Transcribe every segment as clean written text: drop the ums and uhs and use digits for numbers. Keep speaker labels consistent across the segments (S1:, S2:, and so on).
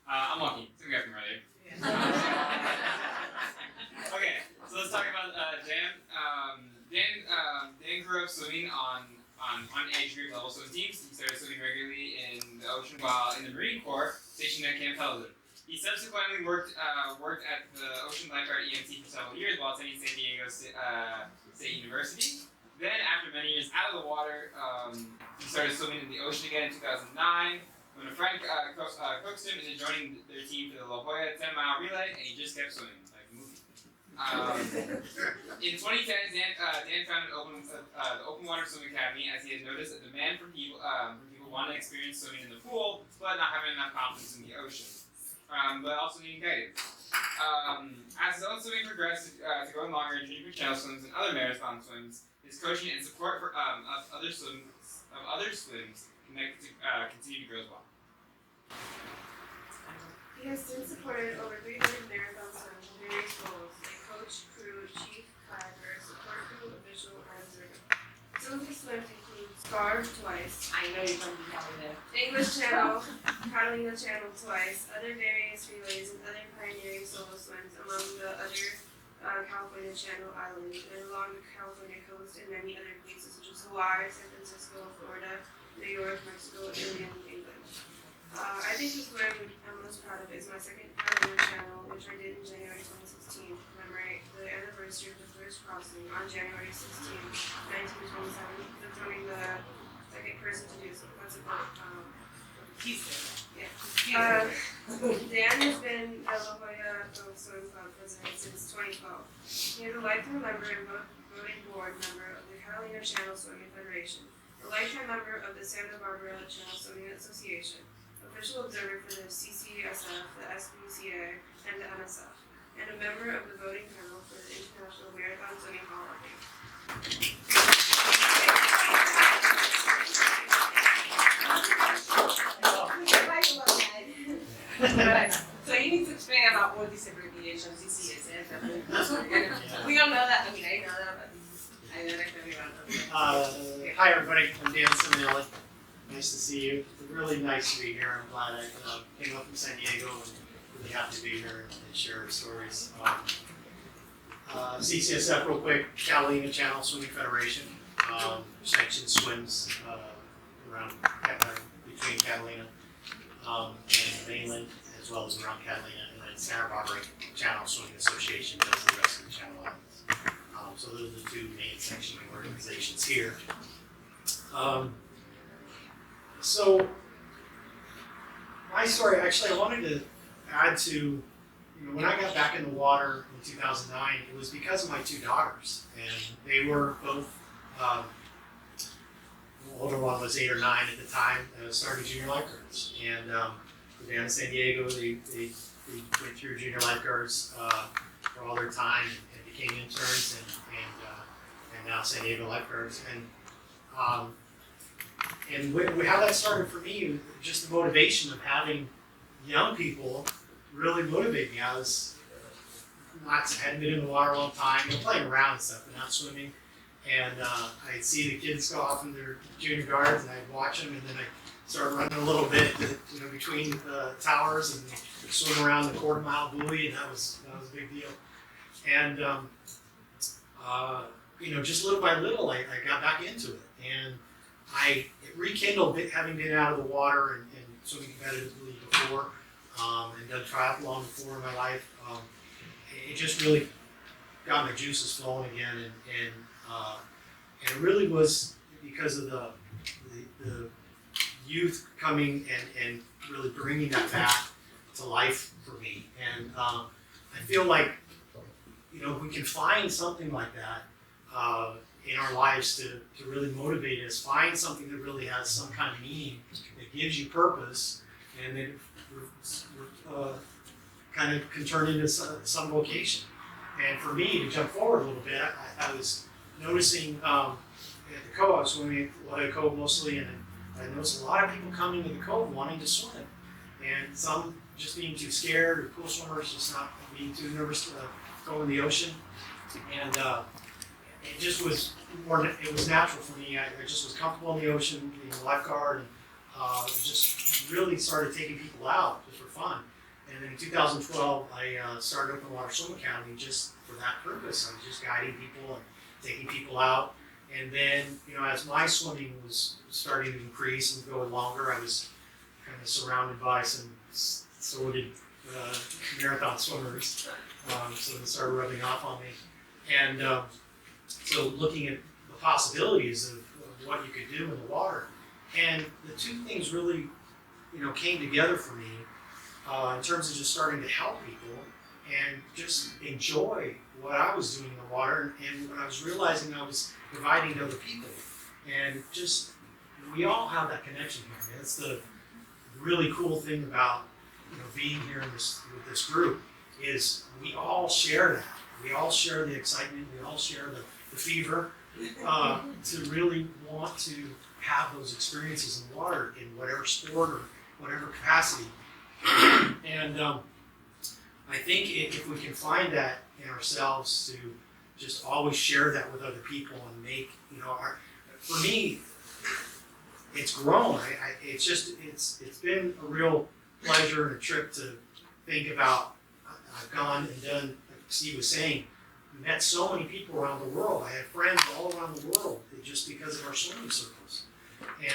S1: I'm lucky. So we got from earlier. Okay, so let's talk about Dan. Dan grew up swimming on age group level swim teams. He started swimming regularly in the ocean while in the Marine Corp, stationed at Camp Pendleton. He subsequently worked at the Ocean Lifeguard-EMT for several years while attending San Diego State University. Then, after many years out of the water, he started swimming in the ocean again in 2009 when a friend coaxed him into joining their team for the La Jolla 10-mile relay, and he just kept swimming like a movie. In 2010, Dan founded the Open Water Swim Academy as he had noticed a demand from people wanting to experience swimming in the pool, but not having enough confidence in the ocean, but also needing guidance. As his own swimming progressed to going longer in junior channel swims and other marathon swims, his coaching and support of other swims continue to grow as well.
S2: He has since supported over 300 marathon swims in various roles, like coach, crew, chief, kayaker, support crew, official, and observer. Some of his swims include Scar twice,
S3: I know you're going to be telling them.
S2: English Channel, Catalina Channel twice, other various relays, and other pioneering solo swims among the other California Channel Islands and along the California coast and many other places such as Hawaii, San Francisco, Florida, New York, Mexico, Italy, and England. I think the swim I'm most proud of is my second Catalina Channel, which I did in January 2016 to commemorate the anniversary of the first crossing on January 16, 1927, becoming the second person to do so. What's it called? Yeah. Dan has been the La Jolla Swim Club president since 2012. He is a lifetime member and voting board member of the Catalina Channel Swimming Federation, a lifetime member of the Santa Barbara Channel Swimming Association, official observer for the CCSF, the SPCA, and the NSF, and a member of the voting panel for the International Marathon Swimming Hall of Fame.
S3: So you need to explain about what this abbreviation CCSF. We all know that. I mean, I know that, but I know that everyone.
S4: Hi everybody, I'm Dan Simonelli. Nice to see you. It's really nice to be here. I'm glad I came up from San Diego and really happy to be here and share stories. CCSF real quick, Catalina Channel Swimming Federation. Sanctioned swims around between Catalina and the mainland, as well as around Catalina, and then Santa Barbara Channel Swimming Association does the rest of the Channel Islands. So those are the two main sanctioning organizations here. So my story, actually, I wanted to add to, when I got back in the water in 2009, it was because of my two daughters, and they were both. The older one was 8 or 9 at the time, started junior lifeguards, and down in San Diego, they went through junior lifeguards for all their time and became interns and now San Diego lifeguards. And how that started for me, just the motivation of having young people really motivate me. I hadn't been in the water a long time, playing around and stuff, but not swimming. And I'd see the kids go off in their junior guards, and I'd watch them, and then I'd start running a little bit, between the towers and swim around the quarter-mile buoy, and that was a big deal. And just little by little, I got back into it, and it rekindled having been out of the water and swimming competitively before, and done triathlon before in my life. It just really got my juices flowing again, and it really was because of the youth coming and really bringing that back to life for me. And I feel like, if we can find something like that in our lives to really motivate us, find something that really has some kind of meaning, that gives you purpose, and that kind of can turn into some vocation. And for me, to jump forward a little bit, I was noticing at the cove, I was swimming at the cove mostly, and I noticed a lot of people coming to the cove wanting to swim, and some just being too scared, or pool swimmers just not being too nervous to go in the ocean. And it just was it was natural for me. I just was comfortable in the ocean, being a lifeguard, and just really started taking people out just for fun. and then in 2012, I started Open Water Swim Academy just for that purpose. I was just guiding people and taking people out. And then, as my swimming was starting to increase and go longer, I was kind of surrounded by some sorted marathon swimmers. So they started rubbing off on me. And so looking at the possibilities of what you could do in the water. And the two things really, came together for me in terms of just starting to help people and just enjoy what I was doing in the water and what I was realizing I was providing to other people. And just, we all have that connection here. And that's the really cool thing about being here in with this group is we all share that. We all share the excitement. We all share the fever to really want to have those experiences in water in whatever sport or whatever capacity. And I think if we can find that in ourselves to just always share that with other people and make, for me, it's grown. It's been a real pleasure and a trip to think about. I've gone and done, like Steve was saying, met so many people around the world. I have friends all around the world just because of our swimming circles.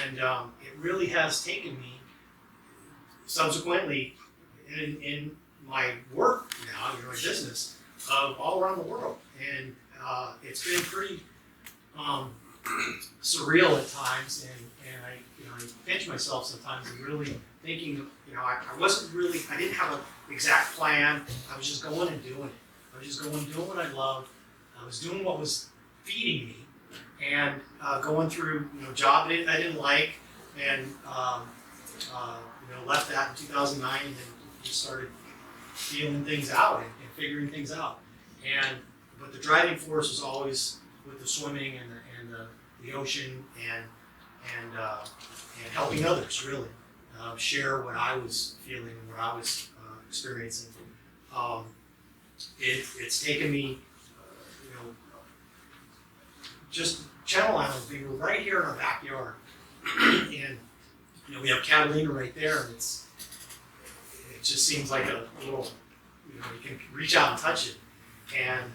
S4: And it really has taken me subsequently in my work now, my business, all around the world. And it's been pretty surreal at times, and I pinch myself sometimes and really thinking, I didn't have an exact plan. I was just going and doing it. I was just going doing what I loved. I was doing what was feeding me, and going through job I didn't like, and left that in 2009, and then just started feeling things out and figuring things out. But the driving force was always with the swimming and the ocean and helping others really share what I was feeling and what I was experiencing. It's taken me, just Channel Islands, we were right here in our backyard, and we have Catalina right there, and it just seems like a little, you can reach out and touch it. And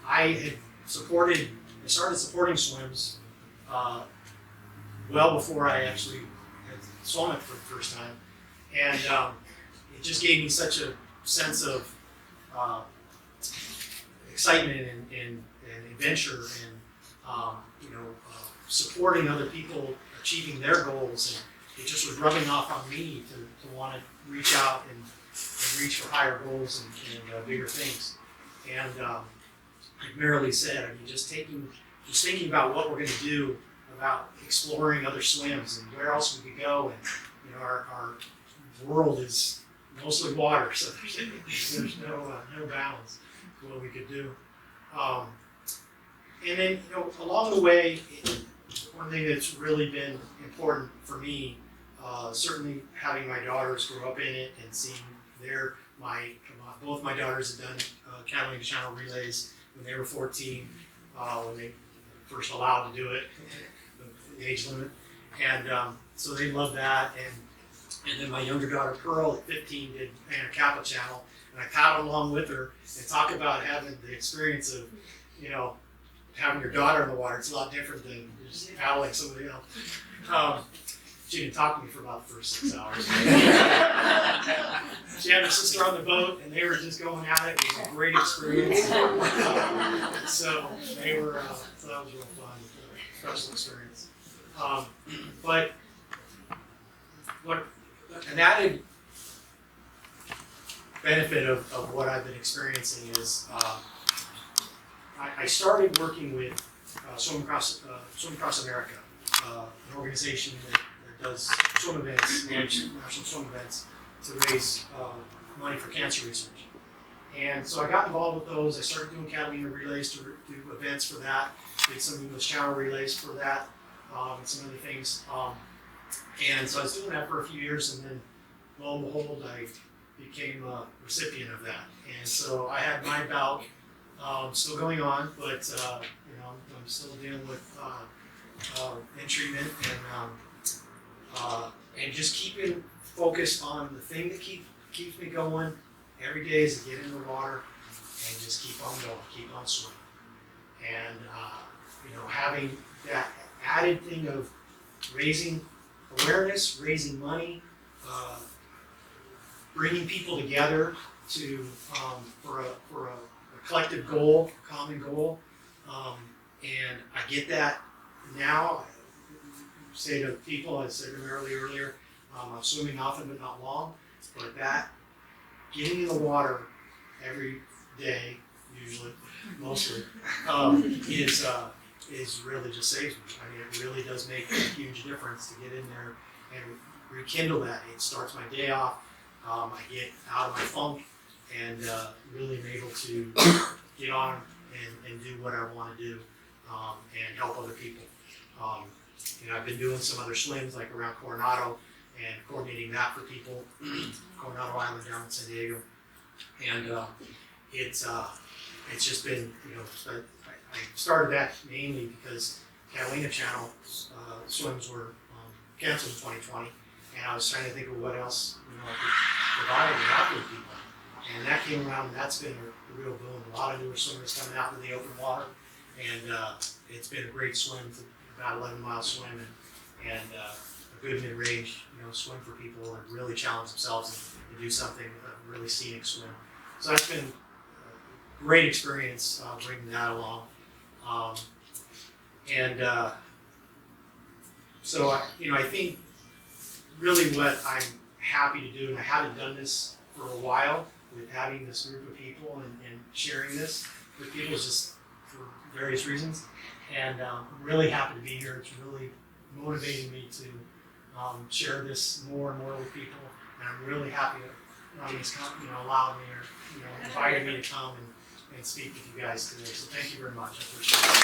S4: I started supporting swims well before I actually had swum it for the first time, and it just gave me such a sense of excitement and adventure and supporting other people achieving their goals, and it just was rubbing off on me to want to reach out and reach for higher goals and bigger things. And like Marilee said, just thinking about what we're going to do, about exploring other swims and where else we could go, and our world is mostly water, so there's no bounds to what we could do. And then along the way, one thing that's really been important for me, certainly having my daughters grow up in it and seeing both my daughters had done Catalina Channel relays when they were 14, when they first allowed to do it, the age limit, and so they loved that. And then my younger daughter Pearl at 15 did Catalina Channel, and I paddled along with her and talk about having the experience of having your daughter in the water. It's a lot different than just paddling somebody else. She didn't talk to me for about the first 6 hours. She had her sister on the boat, and they were just going at it. It was a great experience. So they were. So that was real fun, special experience. But an added benefit of what I've been experiencing is I started working with Swim Across America, an organization that does swim events, national swim events, to raise money for cancer research. And so I got involved with those. I started doing Catalina relays to do events for that. Did some English Channel relays for that, and some other things. And so I was doing that for a few years, and then lo and behold, I became a recipient of that. And so I had my bout still going on, but I'm still dealing with in treatment and just keeping focused on the thing that keeps me going every day is to get in the water and just keep on going, keep on swimming. And, having that added thing of raising awareness, raising money, bringing people together to, for a collective goal, a common goal. And I get that now. I say to people, I said to them earlier, I'm swimming often but not long, but that getting in the water every day, usually, mostly, is really just saves me. I mean, it really does make a huge difference to get in there and rekindle that. It starts my day off. I get out of my funk and really am able to get on and do what I want to do and help other people. I've been doing some other swims like around Coronado and coordinating that for people, Coronado Island down in San Diego. And it's just been, I started that mainly because Catalina Channel swims were canceled in 2020, and I was trying to think of what else I could provide and offer people. And that came around, and that's been a real boom. A lot of newer swimmers coming out into the open water, and it's been a great swim, about 11-mile swim, and a good mid-range swim for people and really challenge themselves and do something, a really scenic swim. So that's been a great experience bringing that along. So I think really what I'm happy to do, and I haven't done this for a while with having this group of people and sharing this with people, is just for various reasons. And I'm really happy to be here. It's really motivating me to share this more and more with people. And I'm really happy that Ronnie's allowed me or invited me to come and speak with you guys today. So thank you very much. I appreciate it.